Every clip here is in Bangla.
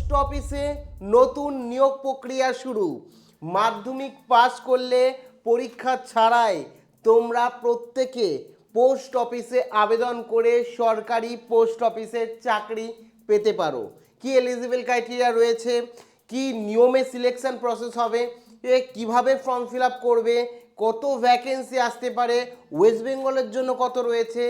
পোস্ট অফিসে নতুন নিয়োগ প্রক্রিয়া শুরু। মাধ্যমিক পাস করলে পরীক্ষা ছাড়াই তোমরা প্রত্যেকে পোস্ট অফিসে আবেদন করে সরকারি পোস্ট অফিসে চাকরি পেতে পারো। কি এলিজিবল ক্রাইটেরিয়া রয়েছে, কি নিয়মে সিলেকশন প্রসেস হবে, কিভাবে ফর্ম ফিল আপ করবে, কত ভ্যাকেন্সি আসতে পারে, ওয়েস্ট বেঙ্গলের জন্য কত রয়েছে,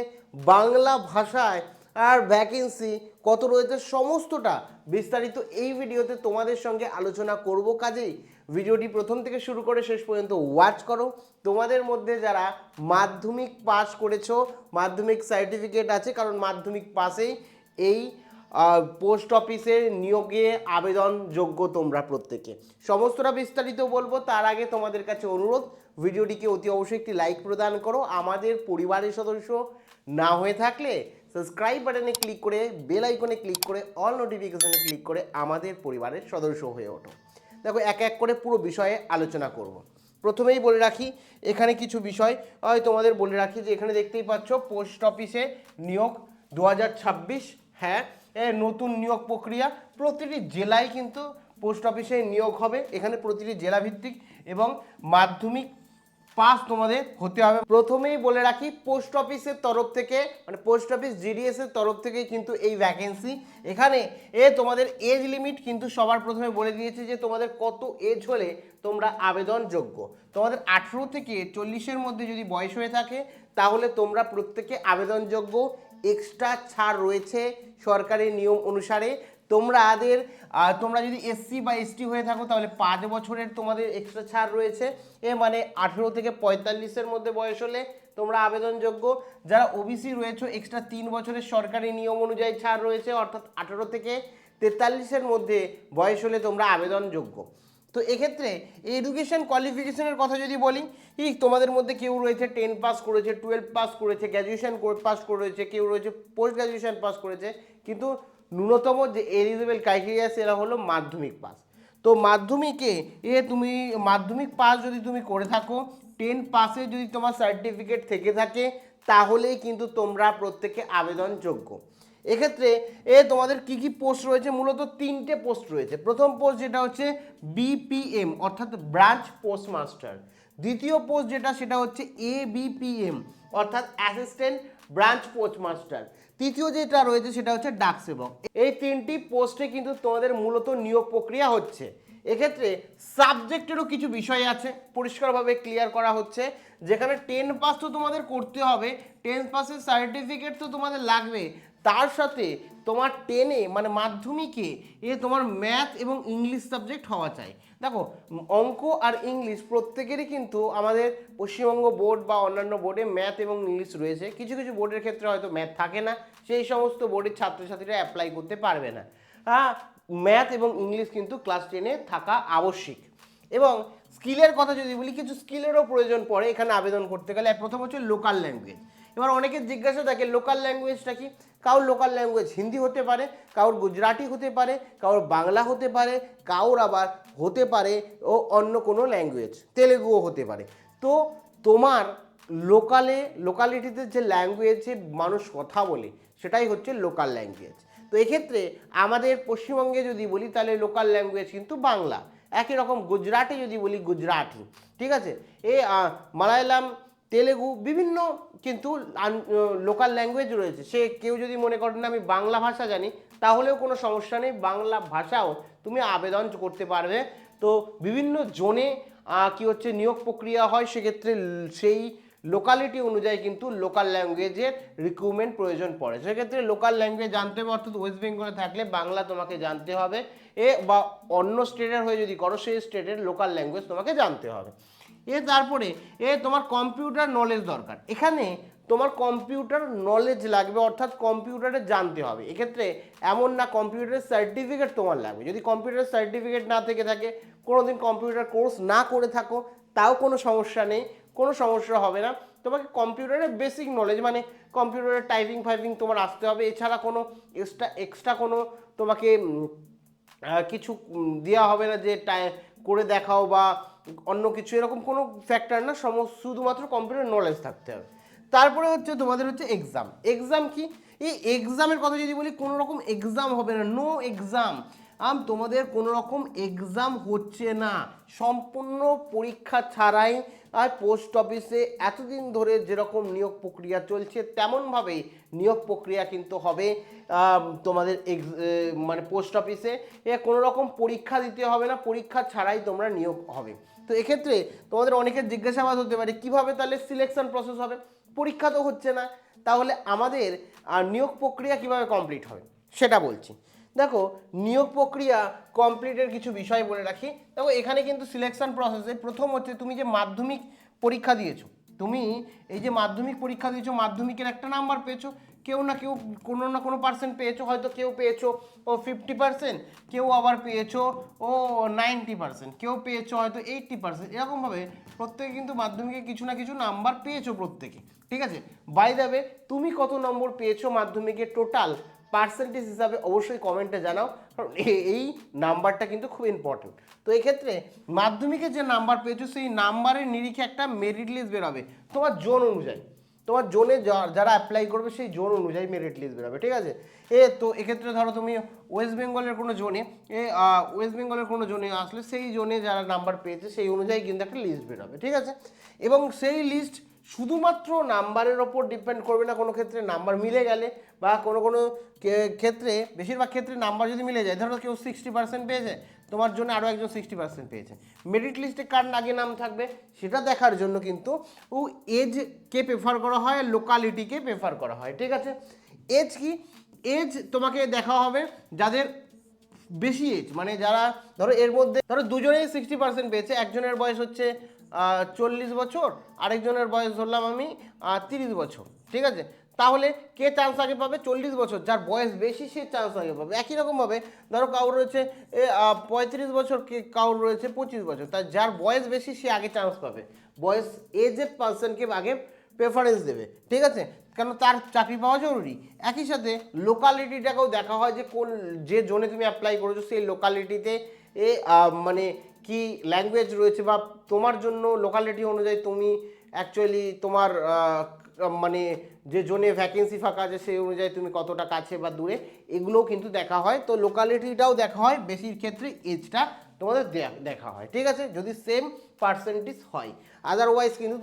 বাংলা ভাষায় আর ভ্যাকেন্সি কত রয়েছে, সমস্তটা বিস্তারিত এই ভিডিওতে তোমাদের সঙ্গে আলোচনা করব। কাজেই ভিডিওটি প্রথম থেকে শুরু করে শেষ পর্যন্ত ওয়াচ করো। তোমাদের মধ্যে যারা মাধ্যমিক পাস করেছো, মাধ্যমিক সার্টিফিকেট আছে, কারণ মাধ্যমিক পাসেই এই পোস্ট অফিসে নিয়োগে আবেদন যোগ্য তোমরা প্রত্যেকে। সমস্তটা বিস্তারিত বলবো, তার আগে তোমাদের কাছে অনুরোধ, ভিডিওটিকে অতি অবশ্যই একটি লাইক প্রদান করো। আমাদের পরিবারের সদস্য না হয়ে থাকলে সাবস্ক্রাইব বাটনে ক্লিক করে বেল আইকনে ক্লিক করে অল নোটিফিকেশনে ক্লিক করে আমাদের পরিবারের সদস্য হয়ে ওঠো। দেখো, এক এক করে পুরো বিষয়ে আলোচনা করব। প্রথমেই বলে রাখি এখানে কিছু বিষয় তোমাদের বলে রাখি যে এখানে দেখতেই পাচ্ছ পোস্ট অফিসে নিয়োগ 2026। হ্যাঁ, নতুন নিয়োগ প্রক্রিয়া, প্রতিটি জেলায় কিন্তু পোস্ট অফিসে নিয়োগ হবে। এখানে প্রতিটি জেলা ভিত্তিক এবং মাধ্যমিক পাস তোমাদের হতে হবে। প্রথমেই বলে রাখি পোস্ট অফিসের তরফ থেকে, মানে পোস্ট অফিস জিডিএস এর তরফ থেকে কিন্তু এই ভ্যাকেন্সি। এখানে তোমাদের এজ লিমিট কিন্তু সবার প্রথমে বলে দিয়েছে যে তোমাদের কত এজ হলে তোমরা আবেদনযোগ্য। তোমাদের 18 থেকে 40-এর মধ্যে যদি বয়স হয়ে থাকে তাহলে তোমরা প্রত্যেকে আবেদনযোগ্য। এক্সট্রা ছাড় রয়েছে সরকারি নিয়ম অনুসারে। তোমরা যদি এসসি বা এসটি হয়ে থাকো তাহলে 5 বছরের তোমাদের এক্সট্রা ছাড় রয়েছে। মানে 18 থেকে 45-এর মধ্যে বয়স হলে তোমরা আবেদনযোগ্য। যারা ওবিসি রয়েছে এক্সট্রা 3 বছরের সরকারি নিয়ম অনুযায়ী ছাড় রয়েছে, অর্থাৎ 18 থেকে 43-এর মধ্যে বয়স হলে তোমরা আবেদনযোগ্য। তো এক্ষেত্রে এডুকেশন কোয়ালিফিকেশনের কথা যদি বলি, তোমাদের মধ্যে কেউ রয়েছে 10 পাস করেছে, 12 পাস করেছে, গ্র্যাজুয়েশন পাস করেছে, কেউ রয়েছে পোস্ট গ্র্যাজুয়েশন পাস করেছে, কিন্তু ন্যূনতম যে এলিজিবল ক্রাইটেরিয়া সেটা হলো মাধ্যমিক পাস। তো মাধ্যমিকে তুমি মাধ্যমিক পাস যদি তুমি করে থাকো, 10 পাসে যদি তোমার সার্টিফিকেট থেকে থাকে তাহলেই কিন্তু তোমরা প্রত্যেকে আবেদনযোগ্য। এক্ষেত্রে তোমাদের কি কি পোস্ট রয়েছে, মূলত 3টে পোস্ট রয়েছে। প্রথম পোস্ট যেটা হচ্ছে বিপিএম অর্থাৎ ব্রাঞ্চ পোস্টমাস্টার। দ্বিতীয় পোস্ট যেটা সেটা হচ্ছে এবিপিএম অর্থাৎ অ্যাসিস্ট্যান্ট ব্রাঞ্চ পোস্টমাস্টার। তৃতীয় যেটা রয়েছে সেটা হচ্ছে ডাক সেবক। এই 3টি পোস্টে কিন্তু তোমাদের মূলত নিয়োগ প্রক্রিয়া হচ্ছে। এক্ষেত্রে সাবজেক্টেরও কিছু বিষয় আছে, পরিষ্কারভাবে ক্লিয়ার করা হচ্ছে। যেখানে 10 পাস তো তোমাদের করতে হবে, 10 পাসের সার্টিফিকেট তো তোমাদের লাগবে, তার সাথে তোমার 10-এ মানে মাধ্যমিকে তোমার ম্যাথ এবং ইংলিশ সাবজেক্ট হওয়া চাই। দেখো, অঙ্ক আর ইংলিশ প্রত্যেকেরই কিন্তু আমাদের পশ্চিমবঙ্গ বোর্ড বা অন্যান্য বোর্ডে ম্যাথ এবং ইংলিশ রয়েছে। কিছু কিছু বোর্ডের ক্ষেত্রে হয়তো ম্যাথ থাকে না, সেই সমস্ত বোর্ডের ছাত্রছাত্রীরা অ্যাপ্লাই করতে পারবে না। ম্যাথ এবং ইংলিশ কিন্তু ক্লাস 10-এ থাকা আবশ্যিক। এবং স্কিলের কথা যদি বলি, কিছু স্কিলেরও প্রয়োজন পড়ে এখানে আবেদন করতে গেলে। প্রথম হচ্ছে লোকাল ল্যাঙ্গুয়েজ। এবার অনেকের জিজ্ঞাসা থাকে লোকাল ল্যাঙ্গুয়েজটা কি। কারোর লোকাল ল্যাঙ্গুয়েজ হিন্দি হতে পারে, কারোর গুজরাটি হতে পারে, কারোর বাংলা হতে পারে, কারোর আবার হতে পারে ও অন্য কোনো ল্যাঙ্গুয়েজ, তেলেগুও হতে পারে। তো তোমার লোকালিটিতে যে ল্যাঙ্গুয়েজে মানুষ কথা বলে সেটাই হচ্ছে লোকাল ল্যাঙ্গুয়েজ। তো এক্ষেত্রে আমাদের পশ্চিমবঙ্গে যদি বলি তাহলে লোকাল ল্যাঙ্গুয়েজ কিন্তু বাংলা। একই রকম গুজরাটি যদি বলি গুজরাটি, ঠিক আছে। মালায়ালাম, তেলেগু, বিভিন্ন কিন্তু লোকাল ল্যাঙ্গুয়েজ রয়েছে। সে কেউ যদি মনে করেন আমি বাংলা ভাষা জানি তাহলেও কোনো সমস্যা নেই, বাংলা ভাষাও তুমি আবেদন করতে পারবে। তো বিভিন্ন জোনে কি হচ্ছে নিয়োগ প্রক্রিয়া হয়, সেক্ষেত্রে সেই লোকালিটি অনুযায়ী কিন্তু লোকাল ল্যাঙ্গুয়েজের রিক্রুটমেন্ট প্রয়োজন পড়ে। সেক্ষেত্রে লোকাল ল্যাঙ্গুয়েজ জানতে হবে, অর্থাৎ ওয়েস্ট বেঙ্গলে থাকলে বাংলা তোমাকে জানতে হবে, বা অন্য স্টেটের হয়ে যদি করো সেই স্টেটের লোকাল ল্যাঙ্গুয়েজ তোমাকে জানতে হবে। তারপরে তোমার কম্পিউটার নলেজ দরকার। এখানে তোমার কম্পিউটার নলেজ লাগবে, অর্থাৎ কম্পিউটারে জানতে হবে। এক্ষেত্রে এমন না কম্পিউটারের সার্টিফিকেট তোমার লাগবে। যদি কম্পিউটারের সার্টিফিকেট না থেকে থাকে, কোনোদিন কম্পিউটার কোর্স না করে থাকো, তাও কোনো সমস্যা নেই, কোনো সমস্যা হবে না। তোমাকে কম্পিউটারের বেসিক নলেজ মানে কম্পিউটারের টাইপিং ফাইপিং তোমার আসতে হবে। এছাড়া কোনো এক্সট্রা কোনো তোমাকে কিছু দেওয়া হবে না যে করে দেখাও বা অন্য কিছু, এরকম কোনো ফ্যাক্টর না, শুধুমাত্র কম্পিউটার নলেজ থাকতে হবে। তারপরে হচ্ছে তোমাদের হচ্ছে এক্সাম। এক্সাম কি, এই এক্সামের কথা যদি বলি, কোনো রকম এক্সাম হবে না, নো এক্সাম। তোমাদের কোনো রকম এক্সাম হচ্ছে না, সম্পূর্ণ পরীক্ষা ছাড়াই। আর পোস্ট অফিসে এতদিন ধরে যেরকম নিয়োগ প্রক্রিয়া চলছে তেমনভাবেই নিয়োগ প্রক্রিয়া কিন্তু হবে তোমাদের মানে পোস্ট অফিসে। কোনো রকম পরীক্ষা দিতে হবে না, পরীক্ষা ছাড়াই তোমরা নিয়োগ হবে। তো এক্ষেত্রে তোমাদের অনেকের জিজ্ঞাসাবাদ হতে পারে কিভাবে তাহলে সিলেকশন প্রসেস হবে, পরীক্ষা তো হচ্ছে না, তাহলে আমাদের নিয়োগ প্রক্রিয়া কিভাবে কমপ্লিট হবে সেটা বলছি। দেখো, নিয়োগ প্রক্রিয়া কমপ্লিটের কিছু বিষয় বলে রাখি। দেখো, এখানে কিন্তু সিলেকশন প্রসেসে প্রথম হচ্ছে তুমি যে মাধ্যমিক পরীক্ষা দিয়েছো, তুমি এই যে মাধ্যমিক পরীক্ষা দিয়েছো, মাধ্যমিকের একটা নাম্বার পেয়েছো, কেউ না কেউ কোনো না কোনো পার্সেন্ট পেয়েছো, হয়তো কেউ পেয়েছো ও 50%, কেউ আবার পেয়েছো ও 90%, কেউ পেয়েছো হয়তো 80%, এরকমভাবে প্রত্যেকে কিন্তু মাধ্যমিকে কিছু না কিছু নাম্বার পেয়েছো প্রত্যেকে। ঠিক আছে, বাই দ্য ওয়ে তুমি কত নম্বর পেয়েছো মাধ্যমিকে টোটাল পার্সেন্টেজ হিসাবে অবশ্যই কমেন্টে জানাও, কারণ এই নাম্বারটা কিন্তু খুব ইম্পর্টেন্ট। তো এক্ষেত্রে মাধ্যমিকে যে নাম্বার পেয়েছো সেই নাম্বারের নিরিখে একটা মেরিট লিস্ট বেরোবে তোমার জোন অনুযায়ী, তোমার জোনে যারা অ্যাপ্লাই করবে সেই জোন অনুযায়ী মেরিট লিস্ট বেরোবে। ঠিক আছে, তো এক্ষেত্রে ধরো তুমি ওয়েস্ট বেঙ্গলের কোনো জোনে ওয়েস্ট বেঙ্গলের কোনো জোনে আসলে সেই জোনে যারা নাম্বার পেয়েছে সেই অনুযায়ী কিন্তু একটা লিস্ট বেরোবে। ঠিক আছে, এবং সেই লিস্ট শুধুমাত্র নাম্বারের ওপর ডিপেন্ড করবে না, কোনো ক্ষেত্রে নাম্বার মিলে গেলে বা কোনো কোনো ক্ষেত্রে, বেশিরভাগ ক্ষেত্রে নাম্বার যদি মিলে যায়, ধরো কেউ 60% পেয়েছে, তোমার জন্য আরও একজন 60% পেয়েছে, মেরিট লিস্টে কার আগে নাম থাকবে সেটা দেখার জন্য কিন্তু এজকে প্রেফার করা হয়, লোকালিটিকে প্রেফার করা হয়। ঠিক আছে, এজ কি, এজ তোমাকে দেখা হবে যাদের বেশি এজ, মানে যারা ধরো এর মধ্যে ধরো দুজনেই 60% পেয়েছে, একজনের বয়স হচ্ছে 40 বছর, আরেকজনের বয়স ধরলাম আমি 30 বছর। ঠিক আছে, তাহলে কে চান্স আগে পাবে? 40 বছর, যার বয়স বেশি সে চান্স আগে পাবে। একই রকমভাবে ধরো কারোর রয়েছে 35 বছর, কে কারোর রয়েছে 25 বছর, তার যার বয়স বেশি সে আগে চান্স পাবে, বয়স এজেড পার্সনকে আগে প্রেফারেন্স দেবে। ঠিক আছে, কেন তার চাকরি পাওয়া জরুরি। একই সাথে লোকালিটিটাকেও দেখা হয় যে কোন যে জোনে তুমি অ্যাপ্লাই করেছো সেই লোকালিটিতে মানে কি ল্যাঙ্গুয়েজ রয়েছে, বা তোমার জন্য লোকালিটি অনুযায়ী তুমি অ্যাকচুয়ালি তোমার মানে যে জোনে ভ্যাকেন্সি ফাঁকা আছে সেই অনুযায়ী তুমি কতটা কাছে বা দূরে, এগুলোও কিন্তু দেখা হয়। তো লোকালিটিটাও দেখা হয়, বেশির ক্ষেত্রে এজটা তোমাদের দেখা হয়। ঠিক আছে, যদি সেম পার্সেন্টেজ হয়, আদারওয়াইজ কিন্তু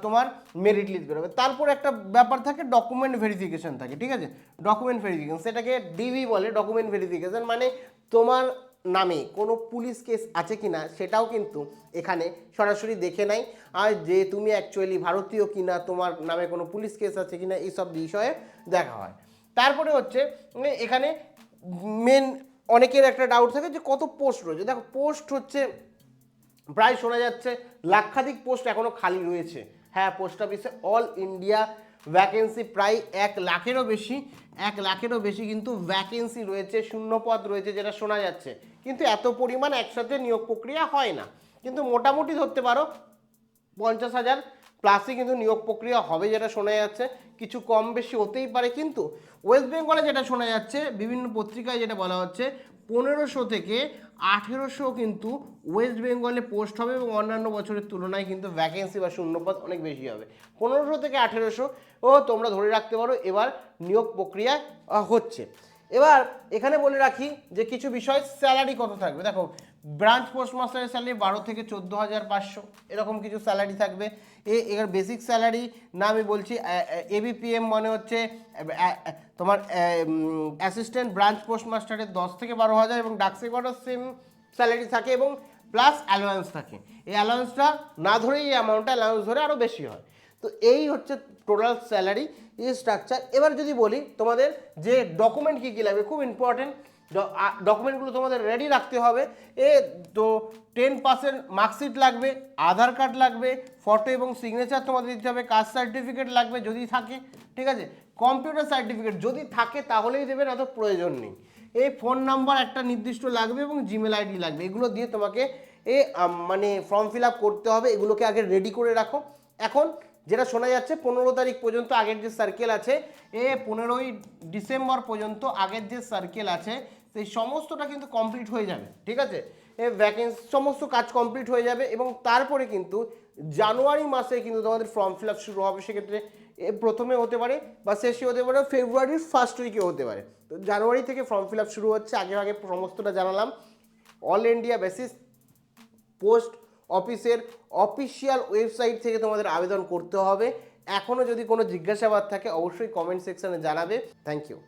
তোমার মেরিট লিস্ট বেরোবে। তারপর একটা ব্যাপার থাকে, ডকুমেন্ট ভেরিফিকেশন থাকে। ঠিক আছে, ডকুমেন্ট ভেরিফিকেশন, সেটাকে ডিভি বলে। ডকুমেন্ট ভেরিফিকেশন মানে তোমার নামে কোনো পুলিশ কেস আছে কিনা সেটাও কিন্তু এখানে সরাসরি দেখে নেয়, আর যে তুমি অ্যাকচুয়ালি ভারতীয় কিনা, তোমার নামে কোনো পুলিশ কেস আছে কিনা, এইসব বিষয়ে দেখা হয়। তারপরে হচ্ছে এখানে মেন অনেকের একটা ডাউট থাকে যে কত পোস্ট রয়েছে। দেখো, পোস্ট হচ্ছে প্রায় শোনা যাচ্ছে লাক্ষাধিক পোস্ট এখনো খালি রয়েছে। হ্যাঁ, পোস্ট অফিসে অল ইন্ডিয়া ভ্যাকেন্সি প্রায় 1 লাখেরও বেশি, 1 লাখেরও বেশি কিন্তু ভ্যাকেন্সি রয়েছে, শূন্যপদ রয়েছে যেটা শোনা যাচ্ছে। কিন্তু এত পরিমাণ একসাথে নিয়োগ প্রক্রিয়া হয় না, কিন্তু মোটামুটি ধরতে পারো 50,000 প্লাসই কিন্তু নিয়োগ প্রক্রিয়া হবে যেটা শোনা যাচ্ছে। কিছু কম বেশি হতেই পারে, কিন্তু ওয়েস্ট বেঙ্গলে যেটা শোনা যাচ্ছে, বিভিন্ন পত্রিকায় যেটা বলা হচ্ছে, 1500 থেকে 1800 কিন্তু ওয়েস্ট বেঙ্গলে পোস্ট হবে, এবং অন্যান্য বছরের তুলনায় কিন্তু ভ্যাকেন্সি বা শূন্যপদ অনেক বেশি হবে। 1500 থেকে 1800 তোমরা ধরে রাখতে পারো এবার নিয়োগ প্রক্রিয়া হচ্ছে। এবার এখানে বলে রাখি যে কিছু বিষয়, স্যালারি কত থাকবে। দেখো, ব্রাঞ্চ পোস্টমাস্টারের স্যালারি 12 থেকে 14,500 এরকম কিছু স্যালারি থাকবে। এর বেসিক স্যালারি না আমি বলছি, এবিপিএম মানে হচ্ছে তোমার অ্যাসিস্ট্যান্ট ব্রাঞ্চ পোস্টমাস্টারের 10 থেকে 12,000, এবং ডাক সেভারও সেম স্যালারি থাকে, এবং প্লাস অ্যালাউন্স থাকে। এই অ্যালাউন্সটা না ধরেই এই অ্যামাউন্টটা অ্যালাউন্স ধরে আরও বেশি হয়। তো এই হচ্ছে টোটাল স্যালারি স্ট্রাকচার। এবার যদি বলি তোমাদের যে ডকুমেন্ট কী কী লাগবে, খুব ইম্পর্টেন্ট ডকুমেন্টগুলো তোমাদের রেডি রাখতে হবে। তো 10% মার্কশিট লাগবে, আধার কার্ড লাগবে, ফটো এবং সিগনেচার তোমাদের দিতে হবে, কাস্ট সার্টিফিকেট লাগবে যদি থাকে। ঠিক আছে, কম্পিউটার সার্টিফিকেট যদি থাকে তাহলেই দেবে, না তো প্রয়োজন নেই। এই ফোন নাম্বার একটা নির্দিষ্ট লাগবে এবং জিমেল আইডি লাগবে, এগুলো দিয়ে তোমাকে মানে ফর্ম ফিল আপ করতে হবে। এগুলোকে আগে রেডি করে রাখো। এখন যেটা শোনা যাচ্ছে 15 তারিখ পর্যন্ত আগের যে সার্কেল আছে, 15ই ডিসেম্বর পর্যন্ত আগের যে সার্কেল আছে সেই সমস্তটা কিন্তু কমপ্লিট হয়ে যাবে। ঠিক আছে, ভ্যাকেন্সি সমস্ত কাজ কমপ্লিট হয়ে যাবে, এবং তারপরে কিন্তু জানুয়ারি মাসে কিন্তু তোমাদের ফর্ম ফিল আপ শুরু হবে। সেক্ষেত্রে প্রথমে হতে পারে বা শেষে হতে পারে, ফেব্রুয়ারির ফার্স্ট উইকে হতে পারে। তো জানুয়ারি থেকে ফর্ম ফিল আপ শুরু হচ্ছে, আগে আগে সমস্তটা জানালাম। অল ইন্ডিয়া বেসিস পোস্ট অফিসের অফিসিয়াল ওয়েবসাইট থেকে তোমাদের আবেদন করতে হবে। এখনও যদি কোনো জিজ্ঞাসাবাদ থাকে অবশ্যই কমেন্ট সেকশনে জানাবে। Thank you.